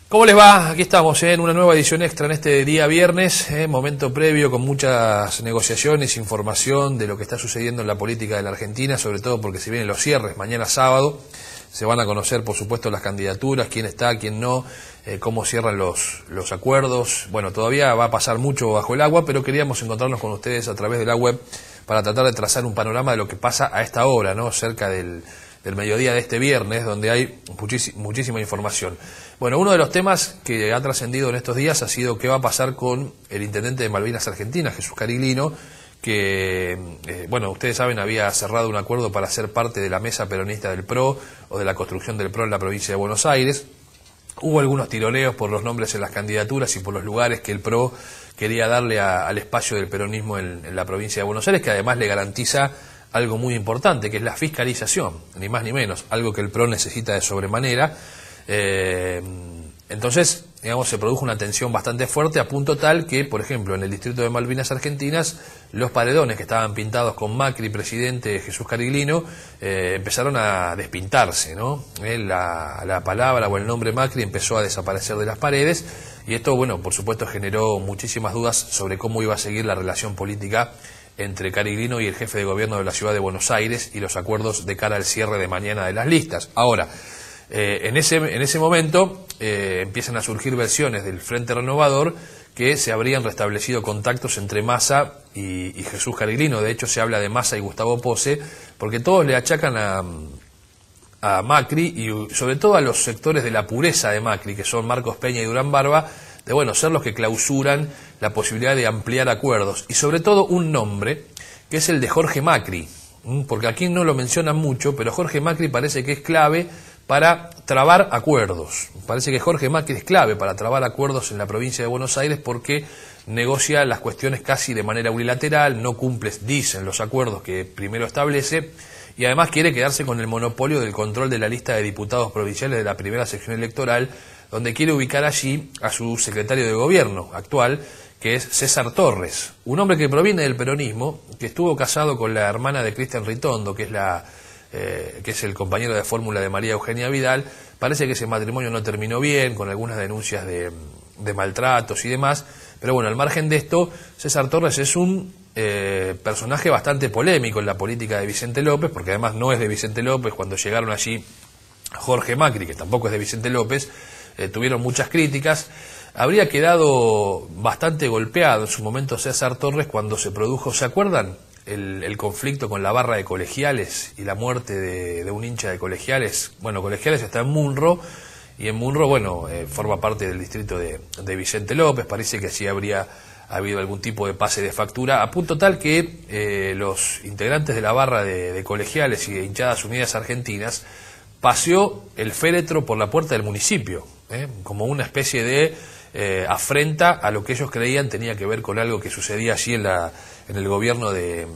¿Cómo les va? Aquí estamos en una nueva edición extra en este día viernes, momento previo con muchas negociaciones, información de lo que está sucediendo en la política de la Argentina, sobre todo porque se vienen los cierres, mañana sábado se van a conocer por supuesto las candidaturas, quién está, quién no, cómo cierran los acuerdos. Bueno, todavía va a pasar mucho bajo el agua, pero queríamos encontrarnos con ustedes a través de la web para tratar de trazar un panorama de lo que pasa a esta hora, ¿no? Cerca del mediodía de este viernes, donde hay muchísima información. Bueno, uno de los temas que ha trascendido en estos días ha sido qué va a pasar con el intendente de Malvinas Argentinas, Jesús Cariglino, que, bueno, ustedes saben, había cerrado un acuerdo para ser parte de la mesa peronista del PRO, o de la construcción del PRO en la provincia de Buenos Aires. Hubo algunos tironeos por los nombres en las candidaturas y por los lugares que el PRO quería darle al espacio del peronismo en la provincia de Buenos Aires, que además le garantiza algo muy importante, que es la fiscalización, ni más ni menos, algo que el PRO necesita de sobremanera. Entonces, digamos, se produjo una tensión bastante fuerte, a punto tal que, por ejemplo, en el distrito de Malvinas Argentinas, los paredones que estaban pintados con Macri, presidente, Jesús Cariglino, empezaron a despintarse, ¿no? La palabra o el nombre Macri empezó a desaparecer de las paredes, y esto, bueno, por supuesto generó muchísimas dudas sobre cómo iba a seguir la relación política entre Cariglino y el jefe de gobierno de la ciudad de Buenos Aires y los acuerdos de cara al cierre de mañana de las listas. Ahora, en ese momento empiezan a surgir versiones del Frente Renovador que se habrían restablecido contactos entre Massa y Jesús Cariglino. De hecho, se habla de Massa y Gustavo Posse, porque todos le achacan a Macri y sobre todo a los sectores de la pureza de Macri, que son Marcos Peña y Durán Barba, de bueno, ser los que clausuran la posibilidad de ampliar acuerdos, y sobre todo un nombre que es el de Jorge Macri, porque aquí no lo mencionan mucho, pero Jorge Macri parece que es clave para trabar acuerdos. Parece que Jorge Macri es clave para trabar acuerdos en la provincia de Buenos Aires, porque negocia las cuestiones casi de manera unilateral, no cumple, dicen, los acuerdos que primero establece, y además quiere quedarse con el monopolio del control de la lista de diputados provinciales de la primera sección electoral, donde quiere ubicar allí a su secretario de gobierno actual, que es César Torres, un hombre que proviene del peronismo, que estuvo casado con la hermana de Cristian Ritondo, que es el compañero de fórmula de María Eugenia Vidal. Parece que ese matrimonio no terminó bien, con algunas denuncias de maltratos y demás, pero bueno, al margen de esto, César Torres es un personaje bastante polémico en la política de Vicente López, porque además no es de Vicente López. Cuando llegaron allí Jorge Macri, que tampoco es de Vicente López, tuvieron muchas críticas. Habría quedado bastante golpeado en su momento César Torres cuando se produjo, ¿se acuerdan?, el conflicto con la barra de Colegiales y la muerte de un hincha de Colegiales. Bueno, Colegiales está en Munro, y en Munro, bueno, forma parte del distrito de Vicente López. Parece que así habría habido algún tipo de pase de factura, a punto tal que los integrantes de la barra de Colegiales y de Hinchadas Unidas Argentinas paseó el féretro por la puerta del municipio, como una especie de afrenta a lo que ellos creían tenía que ver con algo que sucedía allí en el gobierno de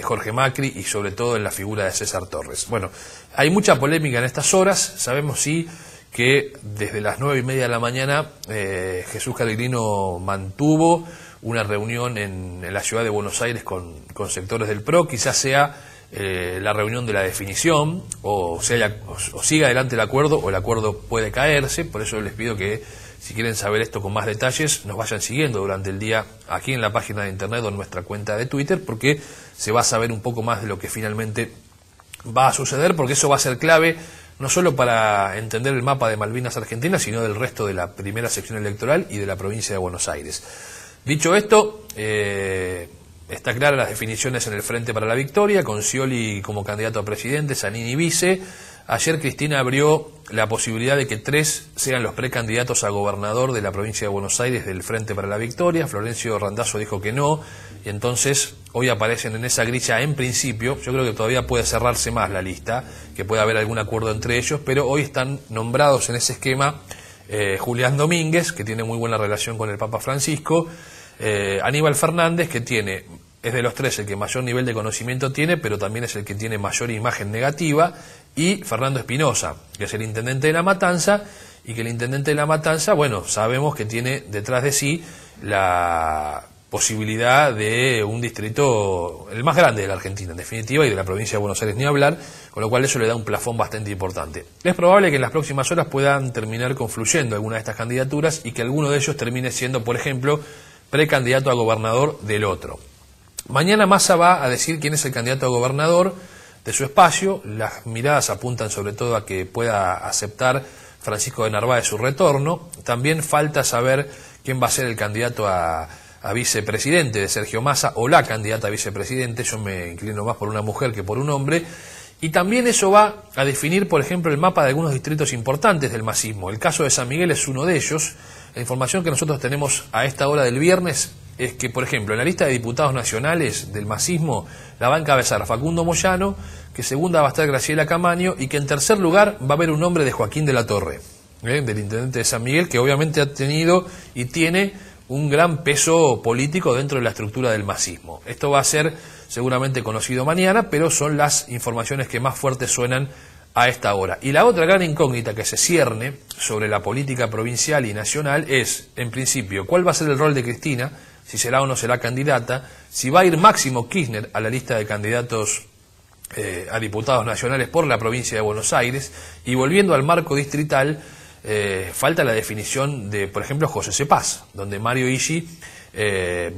Jorge Macri, y sobre todo en la figura de César Torres. Bueno, hay mucha polémica en estas horas. Sabemos sí que desde las 9:30 de la mañana Jesús Cariglino mantuvo una reunión en la ciudad de Buenos Aires con sectores del PRO. Quizás sea la reunión de la definición, o siga adelante el acuerdo, o el acuerdo puede caerse. Por eso les pido que, si quieren saber esto con más detalles, nos vayan siguiendo durante el día aquí en la página de internet o en nuestra cuenta de Twitter, porque se va a saber un poco más de lo que finalmente va a suceder, porque eso va a ser clave no solo para entender el mapa de Malvinas Argentinas, sino del resto de la primera sección electoral y de la provincia de Buenos Aires. Dicho esto, está clara las definiciones en el Frente para la Victoria, con Scioli como candidato a presidente, Zanini vice. Ayer Cristina abrió la posibilidad de que 3 sean los precandidatos a gobernador de la provincia de Buenos Aires del Frente para la Victoria. Florencio Randazzo dijo que no, y entonces hoy aparecen en esa grilla en principio. Yo creo que todavía puede cerrarse más la lista, que puede haber algún acuerdo entre ellos, pero hoy están nombrados en ese esquema Julián Domínguez, que tiene muy buena relación con el Papa Francisco, Aníbal Fernández, que es de los 3 el que mayor nivel de conocimiento tiene, pero también es el que tiene mayor imagen negativa, y Fernando Espinosa, que es el intendente de La Matanza, y que el intendente de La Matanza, bueno, sabemos que tiene detrás de sí posibilidad de un distrito, el más grande de la Argentina, en definitiva, y de la provincia de Buenos Aires ni hablar, con lo cual eso le da un plafón bastante importante. Es probable que en las próximas horas puedan terminar confluyendo algunas de estas candidaturas y que alguno de ellos termine siendo, por ejemplo, precandidato a gobernador del otro. Mañana Massa va a decir quién es el candidato a gobernador de su espacio. Las miradas apuntan sobre todo a que pueda aceptar Francisco de Narváez su retorno. También falta saber quién va a ser el candidato a vicepresidente de Sergio Massa, o la candidata a vicepresidente. Yo me inclino más por una mujer que por un hombre. Y también eso va a definir, por ejemplo, el mapa de algunos distritos importantes del masismo. El caso de San Miguel es uno de ellos. La información que nosotros tenemos a esta hora del viernes es que, por ejemplo, en la lista de diputados nacionales del masismo la va a encabezar Facundo Moyano, que segunda va a estar Graciela Camaño, y que en tercer lugar va a haber un nombre de Joaquín de la Torre, del intendente de San Miguel, que obviamente ha tenido y tiene un gran peso político dentro de la estructura del masismo. Esto va a ser seguramente conocido mañana, pero son las informaciones que más fuertes suenan a esta hora. Y la otra gran incógnita que se cierne sobre la política provincial y nacional es, en principio, cuál va a ser el rol de Cristina, si será o no será candidata, si va a ir Máximo Kirchner a la lista de candidatos a diputados nacionales por la provincia de Buenos Aires, y volviendo al marco distrital, falta la definición de, por ejemplo, José Cepaz, donde Mario Ishi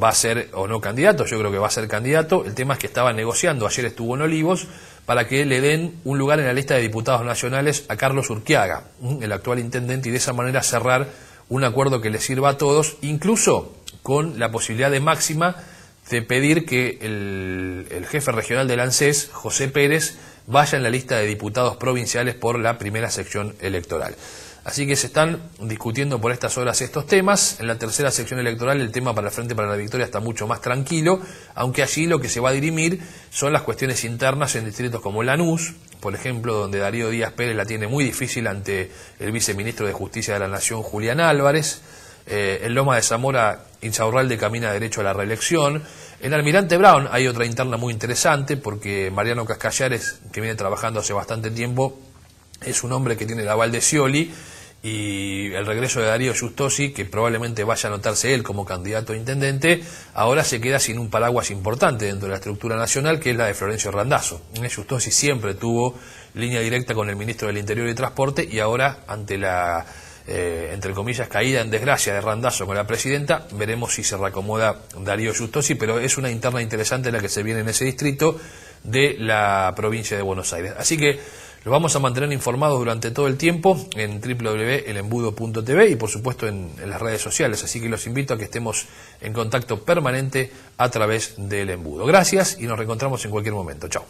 va a ser o no candidato. Yo creo que va a ser candidato. El tema es que estaban negociando, ayer estuvo en Olivos, para que le den un lugar en la lista de diputados nacionales a Carlos Urquiaga, el actual intendente, y de esa manera cerrar un acuerdo que le sirva a todos, incluso con la posibilidad de Máxima de pedir que el jefe regional del ANSES, José Pérez, vaya en la lista de diputados provinciales por la primera sección electoral. Así que se están discutiendo por estas horas estos temas. En la tercera sección electoral el tema para el Frente para la Victoria está mucho más tranquilo, aunque allí lo que se va a dirimir son las cuestiones internas en distritos como Lanús, por ejemplo, donde Darío Díaz Pérez la tiene muy difícil ante el viceministro de Justicia de la Nación, Julián Álvarez. En Loma de Zamora, Insaurralde camina derecho a la reelección. En Almirante Brown hay otra interna muy interesante, porque Mariano Cascallares, que viene trabajando hace bastante tiempo, es un hombre que tiene el aval de Scioli, y el regreso de Darío Justosi, que probablemente vaya a anotarse él como candidato a intendente, ahora se queda sin un paraguas importante dentro de la estructura nacional, que es la de Florencio Randazzo. Justosi siempre tuvo línea directa con el ministro del Interior y Transporte, y ahora, ante la entre comillas, caída en desgracia de Randazzo con la presidenta, veremos si se reacomoda Darío Justosi, pero es una interna interesante la que se viene en ese distrito de la provincia de Buenos Aires. Así que los vamos a mantener informados durante todo el tiempo en www.elembudo.tv y por supuesto en las redes sociales, así que los invito a que estemos en contacto permanente a través del Embudo. Gracias y nos reencontramos en cualquier momento. Chao.